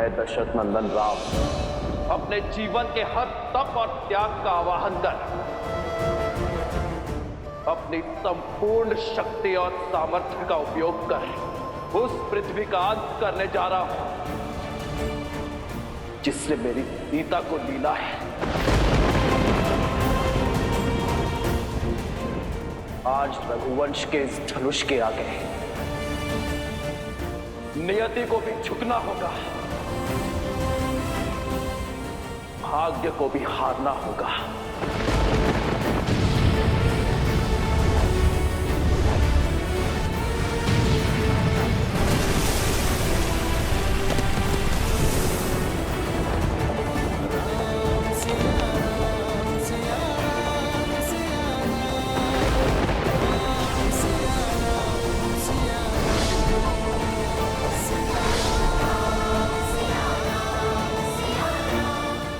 मैं दशरथ नंदन राम अपने जीवन के हर तप और त्याग का आवाहन कर अपनी संपूर्ण शक्ति और सामर्थ्य का उपयोग कर उस पृथ्वी का अंत करने जा रहा हूं जिसने मेरी सीता को लीला है। आज रघुवंश के इस धनुष के आगे नियति को भी झुकना होगा, भाग्य को भी हारना होगा।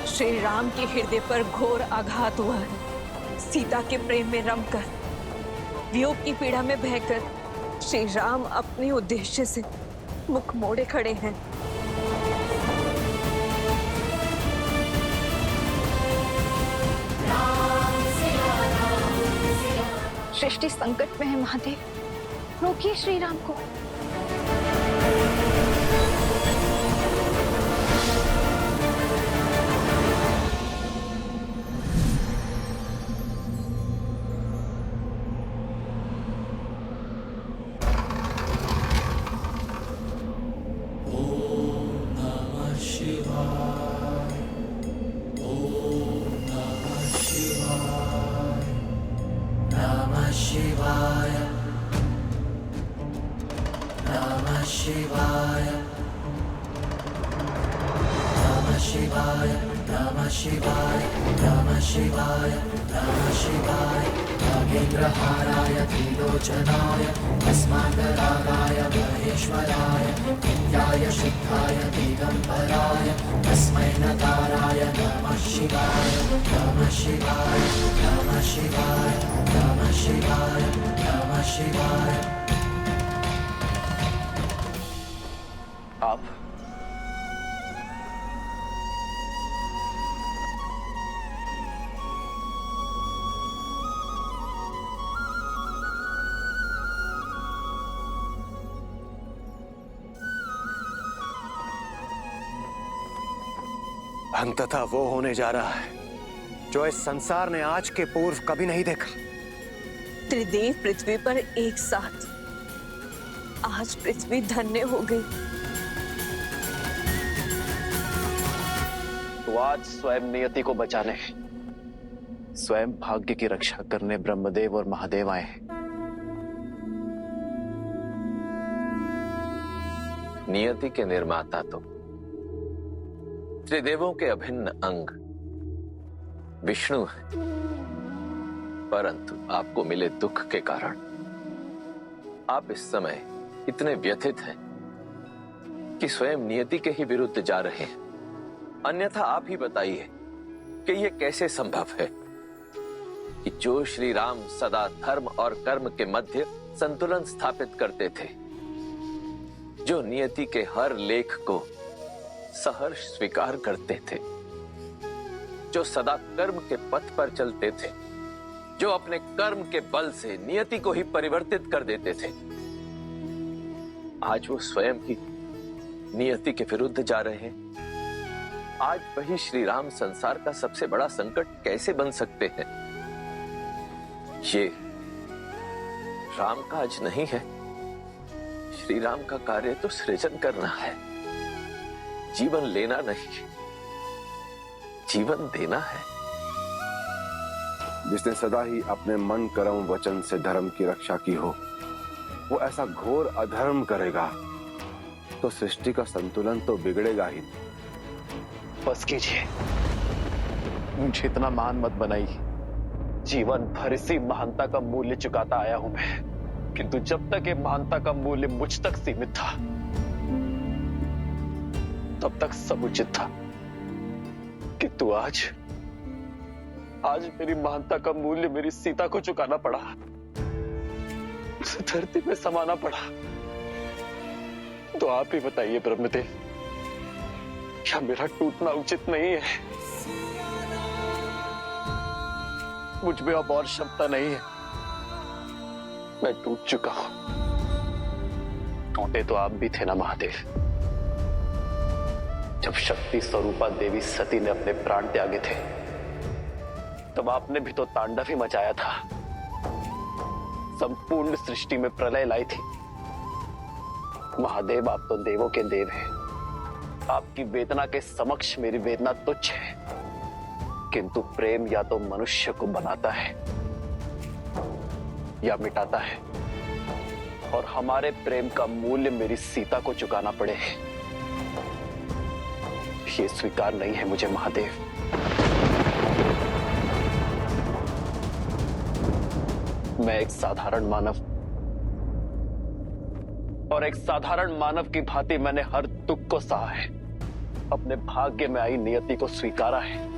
श्री राम के हृदय पर घोर आघात हुआ है। सीता के प्रेम में रमकर, वियोग की पीड़ा में बहकर श्री राम अपने उद्देश्य से मुख मोड़े खड़े हैं। सृष्टि संकट में है महादेव, रोकिए श्री राम को। नागेन्द्रहाराय त्रिलोचनाय तस्मान्तरागाय महेश्वराय नित्याय शुद्धाय दिगम्बराय तस्मै नकाराय नमः शिवाय नमः शिवाय नमः शिवाय नमः शिवाय नमः शिवाय। आप अंततः वो होने जा रहा है जो इस संसार ने आज के पूर्व कभी नहीं देखा। त्रिदेव पृथ्वी पर एक साथ, आज पृथ्वी धन्य हो गई। तो आज स्वयं नियति को बचाने, स्वयं भाग्य की रक्षा करने ब्रह्मदेव और महादेव आए हैं। नियति के निर्माता तो त्रिदेवों के अभिन्न अंग विष्णु है, परंतु आपको मिले दुख के कारण आप इस समय इतने व्यथित हैं कि स्वयं नियति के ही विरुद्ध जा रहे हैं। अन्यथा आप ही बताइए कि यह कैसे संभव है कि जो श्री राम सदा धर्म और कर्म के मध्य संतुलन स्थापित करते थे, जो नियति के हर लेख को सहर्ष स्वीकार करते थे, जो सदा कर्म के पथ पर चलते थे, जो अपने कर्म के बल से नियति को ही परिवर्तित कर देते थे, आज वो स्वयं ही नियति के विरुद्ध जा रहे हैं। आज वही श्री राम संसार का सबसे बड़ा संकट कैसे बन सकते हैं? ये राम काज नहीं है। श्री राम का कार्य तो सृजन करना है, जीवन लेना नहीं, जीवन देना है। जिसने सदा ही अपने मन कर्म वचन से धर्म की रक्षा की हो, वो ऐसा घोर अधर्म करेगा तो सृष्टि का संतुलन तो बिगड़ेगा ही। बस कीजिए, मुझे इतना महान मत बनाइए। जीवन भर इसी महानता का मूल्य चुकाता आया हूं मैं, किंतु जब तक ये महानता का मूल्य मुझ तक सीमित था, तब तक सब उचित था। किंतु आज मेरी महानता का मूल्य मेरी सीता को चुकाना पड़ा, उसे धरती में समाना पड़ा। तो आप ही बताइए ब्रह्मदेव, क्या मेरा टूटना उचित नहीं है? मुझ में अब और क्षमता नहीं है। मैं टूट चुका हूं। टूटे तो आप भी थे ना महादेव, जब शक्ति स्वरूपा देवी सती ने अपने प्राण त्यागे थे, तब आपने भी तो तांडव ही मचाया था, संपूर्ण सृष्टि में प्रलय लाई थी। महादेव, आप तो देवों के देव हैं। आपकी वेदना के समक्ष मेरी वेदना तुच्छ है। किंतु प्रेम या तो मनुष्य को बनाता है या मिटाता है, और हमारे प्रेम का मूल्य मेरी सीता को चुकाना पड़े। ये स्वीकार नहीं है मुझे महादेव। मैं एक साधारण मानव, और एक साधारण मानव की भांति मैंने हर दुख को सहा है, अपने भाग्य में आई नियति को स्वीकारा है।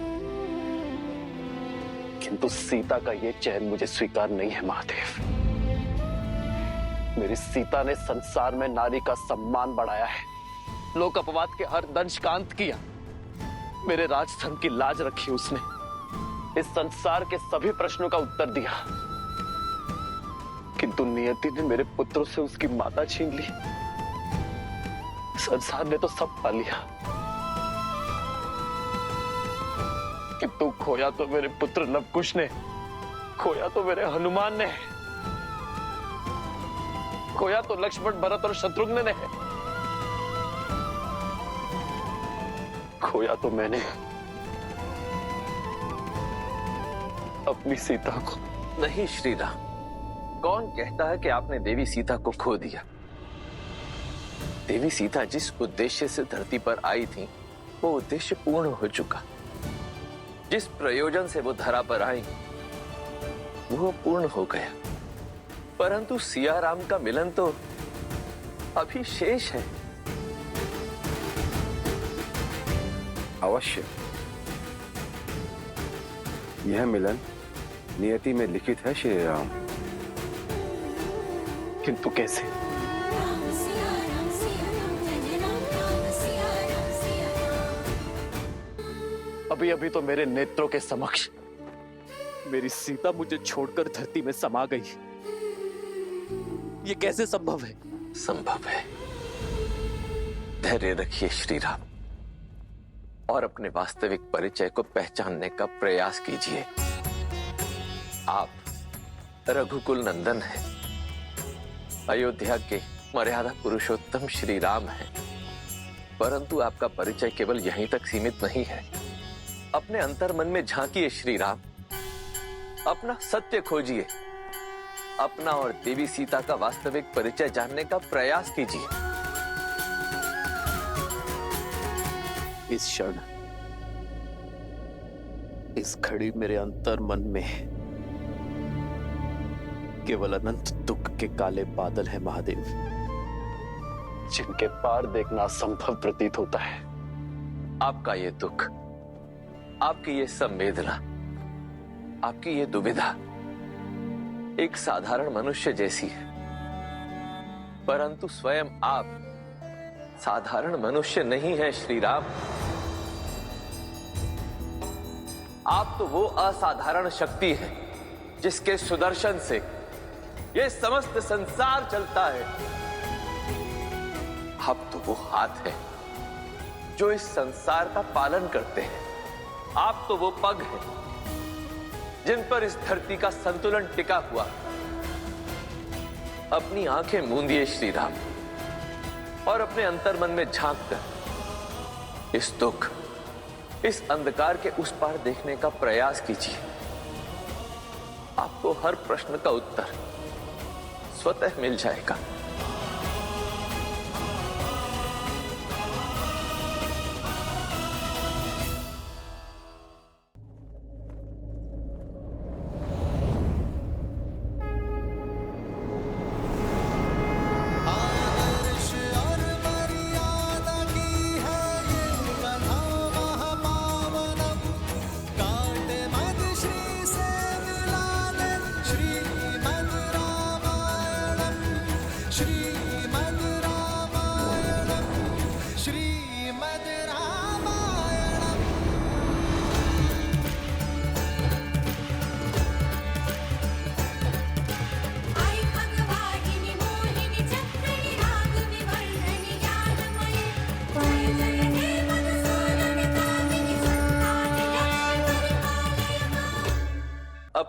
किंतु सीता का ये चैन मुझे स्वीकार नहीं है महादेव। मेरी सीता ने संसार में नारी का सम्मान बढ़ाया है, लोक अपवाद के हर दंश का अंत किया, मेरे राजधर्म की लाज रखी उसने, इस संसार के सभी प्रश्नों का उत्तर दिया। किंतु नियति ने मेरे पुत्रों से उसकी माता छीन ली। संसार ने तो सब पा लिया, किंतु खोया तो मेरे पुत्र लवकुश ने, खोया तो मेरे हनुमान ने, खोया तो लक्ष्मण, भरत और शत्रुघ्न ने, खोया तो मैंने अपनी सीता को। नहीं श्री राम, कौन कहता है कि आपने देवी सीता को खो दिया? देवी सीता जिस उद्देश्य से धरती पर आई थी, वो उद्देश्य पूर्ण हो चुका। जिस प्रयोजन से वो धरा पर आई, वो पूर्ण हो गया। परंतु सिया राम का मिलन तो अभी शेष है। अवश्य, यह मिलन नियति में लिखित है श्री राम। किंतु कैसे? अभी अभी तो मेरे नेत्रों के समक्ष मेरी सीता मुझे छोड़कर धरती में समा गई। ये कैसे संभव है? संभव है। धैर्य रखिए श्री राम, और अपने वास्तविक परिचय को पहचानने का प्रयास कीजिए। आप रघुकुल नंदन हैं, अयोध्या के मर्यादा पुरुषोत्तम श्री राम हैं। परंतु आपका परिचय केवल यहीं तक सीमित नहीं है। अपने अंतर्मन में झांकिए श्री राम, अपना सत्य खोजिए, अपना और देवी सीता का वास्तविक परिचय जानने का प्रयास कीजिए। इस क्षण, इस घड़ी मेरे अंतर्मन में केवल अनंत दुख के काले बादल हैं महादेव, जिनके पार देखना असंभव प्रतीत होता है। आपका ये दुख, आपकी ये संवेदना, आपकी ये दुविधा एक साधारण मनुष्य जैसी है, परंतु स्वयं आप साधारण मनुष्य नहीं है श्री राम। आप तो वो असाधारण शक्ति है जिसके सुदर्शन से ये समस्त संसार चलता है। आप तो वो हाथ है जो इस संसार का पालन करते हैं। आप तो वो पग है जिन पर इस धरती का संतुलन टिका हुआ। अपनी आंखें मूंदिए श्री राम, और अपने अंतर्मन में झांक कर इस दुख, इस अंधकार के उस पार देखने का प्रयास कीजिए। आपको हर प्रश्न का उत्तर स्वतः मिल जाएगा।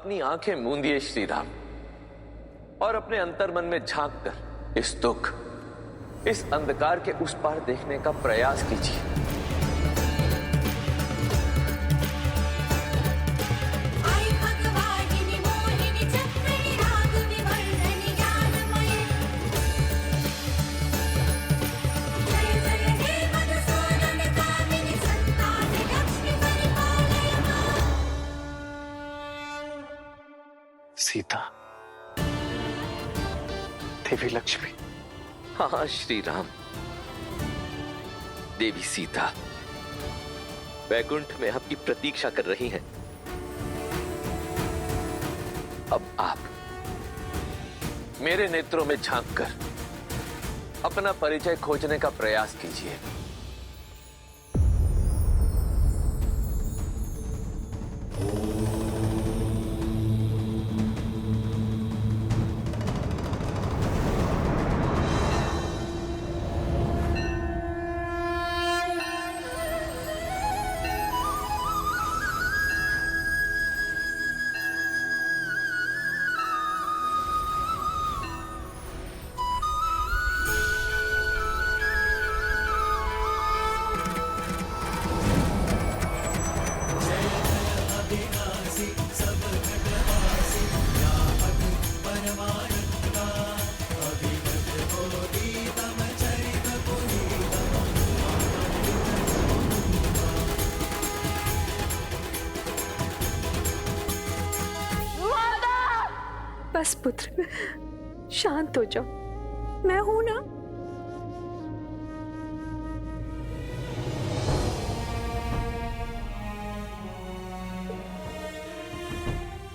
अपनी आंखें मूंदिए श्री राम और अपने अंतर्मन में झांक कर इस दुख, इस अंधकार के उस पार देखने का प्रयास कीजिए। सीता, देवी लक्ष्मी। हाँ श्री राम, देवी सीता वैकुंठ में आपकी प्रतीक्षा कर रही हैं। अब आप मेरे नेत्रों में झांककर अपना परिचय खोजने का प्रयास कीजिए। बस पुत्र, शांत हो जाओ, मैं हूं ना।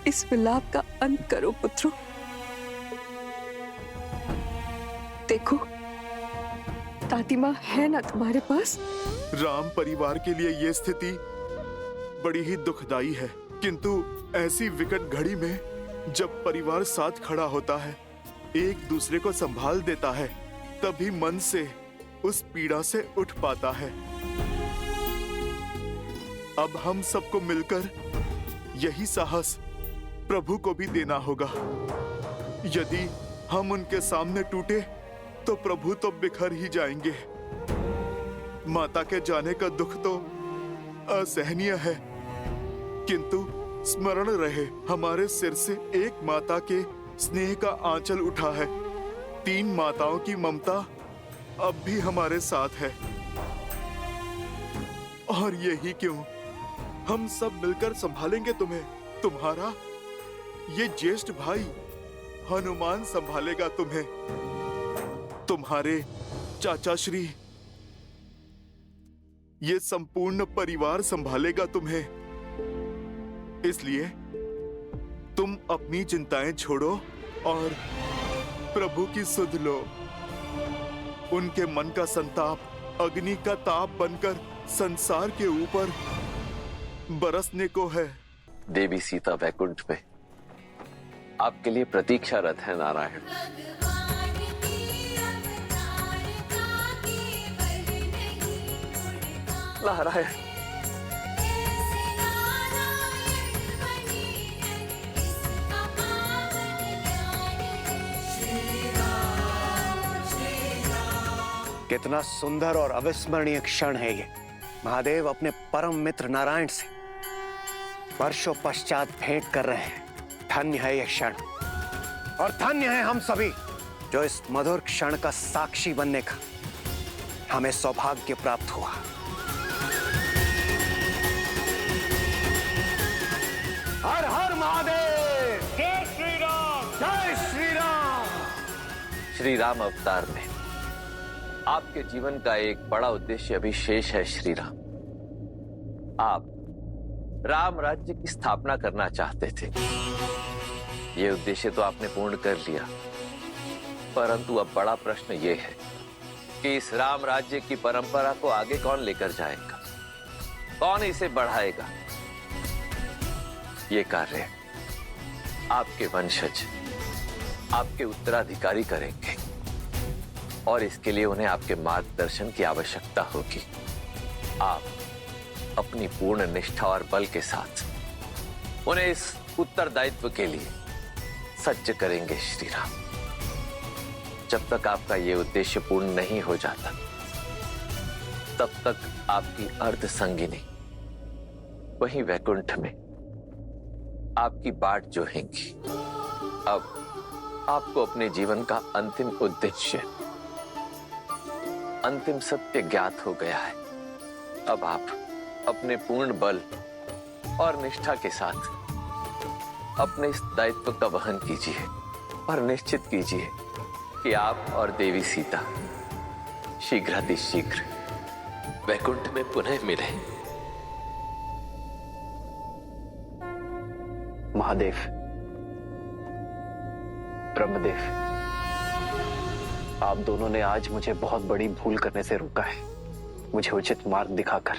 इस विलाप का अंत करो पुत्रों। देखो, दादी माँ है ना तुम्हारे पास? राम परिवार के लिए ये स्थिति बड़ी ही दुखदाई है, किंतु ऐसी विकट घड़ी में जब परिवार साथ खड़ा होता है, एक दूसरे को संभाल देता है, तभी मन से उस पीड़ा से उठ पाता है। अब हम सबको मिलकर यही साहस प्रभु को भी देना होगा। यदि हम उनके सामने टूटे तो प्रभु तो बिखर ही जाएंगे। माता के जाने का दुख तो असहनीय है, किंतु स्मरण रहे, हमारे सिर से एक माता के स्नेह का आंचल उठा है। 3 माताओं की ममता अब भी हमारे साथ है। और यही क्यों, हम सब मिलकर संभालेंगे तुम्हें। तुम्हारा ये ज्येष्ठ भाई हनुमान संभालेगा तुम्हें। तुम्हारे चाचा श्री ये संपूर्ण परिवार संभालेगा तुम्हें। इसलिए तुम अपनी चिंताएं छोड़ो और प्रभु की सुध लो। उनके मन का संताप अग्नि का ताप बनकर संसार के ऊपर बरसने को है। देवी सीता वैकुंठ में आपके लिए प्रतीक्षारत है नारायण। नारायण, कितना सुंदर और अविस्मरणीय क्षण है ये। महादेव अपने परम मित्र नारायण से वर्षों पश्चात भेंट कर रहे हैं। धन्य है यह क्षण, और धन्य है हम सभी जो इस मधुर क्षण का साक्षी बनने का हमें सौभाग्य प्राप्त हुआ। हर हर महादेव, जय श्री राम, जय श्री राम। श्री राम अवतार में आपके जीवन का एक बड़ा उद्देश्य अभी शेष है श्री राम। आप राम राज्य की स्थापना करना चाहते थे। ये उद्देश्य तो आपने पूर्ण कर लिया, परंतु अब बड़ा प्रश्न ये है कि इस राम राज्य की परंपरा को आगे कौन लेकर जाएगा, कौन इसे बढ़ाएगा। ये कार्य आपके वंशज, आपके उत्तराधिकारी करेंगे, और इसके लिए उन्हें आपके मार्गदर्शन की आवश्यकता होगी। आप अपनी पूर्ण निष्ठा और बल के साथ उन्हें इस उत्तरदायित्व के लिए सज्ज करेंगे श्री राम। जब तक आपका ये उद्देश्य पूर्ण नहीं हो जाता, तब तक आपकी अर्ध संगिनी वहीं वैकुंठ में आपकी बाट जोहेंगी। अब आपको अपने जीवन का अंतिम उद्देश्य, अंतिम सत्य ज्ञात हो गया है। अब आप अपने पूर्ण बल और निष्ठा के साथ अपने इस दायित्व का वहन कीजिए और निश्चित कीजिए कि आप और देवी सीता शीघ्रातिशीघ्र वैकुंठ में पुनः मिले। महादेव, ब्रह्मदेव, आप दोनों ने आज मुझे बहुत बड़ी भूल करने से रोका है। मुझे उचित मार्ग दिखाकर,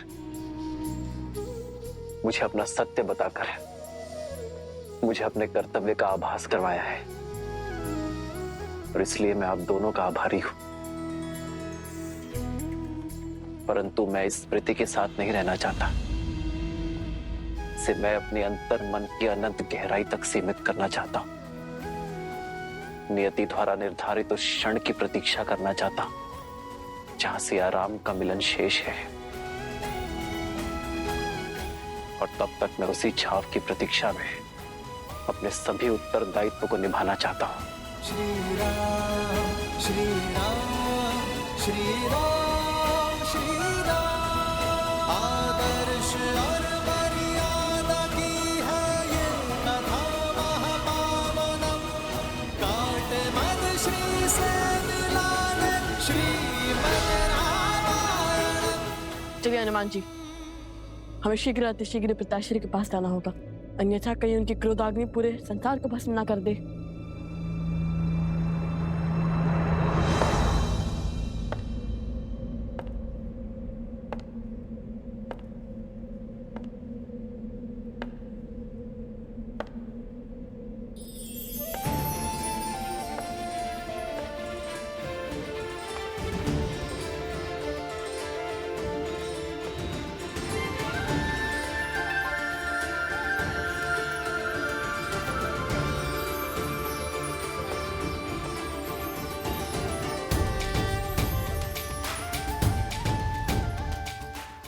मुझे अपना सत्य बताकर, मुझे अपने कर्तव्य का आभास करवाया है, और इसलिए मैं आप दोनों का आभारी हूं। परंतु मैं इस स्मृति के साथ नहीं रहना चाहता। इसे मैं अपने अंतर मन की अनंत गहराई तक सीमित करना चाहता हूं। नियति द्वारा निर्धारित उस क्षण की प्रतीक्षा करना चाहता हूं जहां सिया राम का मिलन शेष है, और तब तक मैं उसी छाव की प्रतीक्षा में अपने सभी उत्तरदायित्व को निभाना चाहता हूं। श्री राम श्री राम श्री राम श्री राम, आदर्श और मर्यादा की है ये कथा महापावनम, काट मन श्री से मिलाने श्रीमद् रामायण। चलिए हनुमान जी, हमें शीघ्र अतिशीघ्र पिताश्री के पास जाना होगा, अन्यथा कहीं उनकी क्रोधाग्नि पूरे संसार को भस्म ना कर दे।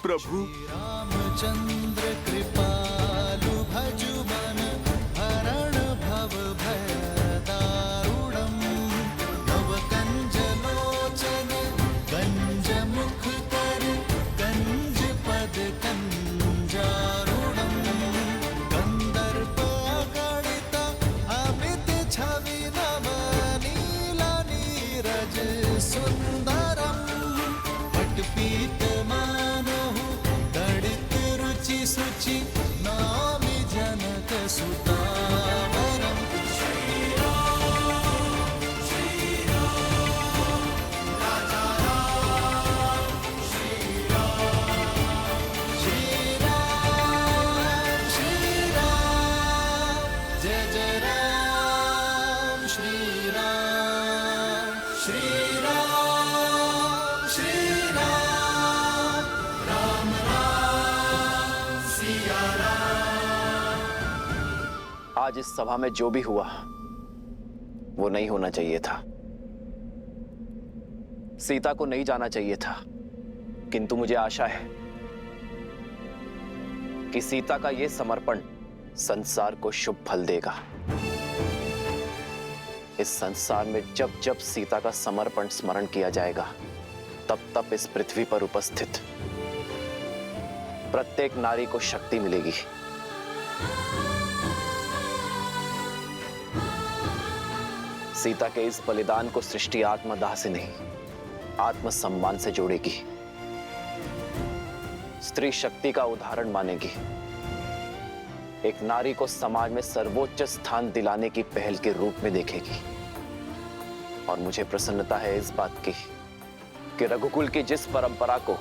प्रभु, रामचंद्र कृपालु भजु मन हरण भव भय दारुणम, नव कंज लोचन कंज मुख कर कंज पद कंजारुणम, कंदर्प गणित अमित छवि नव नीला नीरज सुंदरम, पटपीत सुचि नामि जनक सुतावरम। श्री राम राजा राम, श्री राम जय जय राम, श्री राम श्री राम श्री राम, राम राम सिया राम। आज इस सभा में जो भी हुआ वो नहीं होना चाहिए था। सीता को नहीं जाना चाहिए था, किंतु मुझे आशा है कि सीता का यह समर्पण संसार को शुभ फल देगा। इस संसार में जब जब सीता का समर्पण स्मरण किया जाएगा, तब तब इस पृथ्वी पर उपस्थित प्रत्येक नारी को शक्ति मिलेगी। सीता के इस बलिदान को सृष्टि आत्मदाह से नहीं, आत्मसम्मान से जोड़ेगी। स्त्री शक्ति का उदाहरण मानेगी। एक नारी को समाज में सर्वोच्च स्थान दिलाने की पहल के रूप में देखेगी। और मुझे प्रसन्नता है इस बात की कि रघुकुल की जिस परंपरा को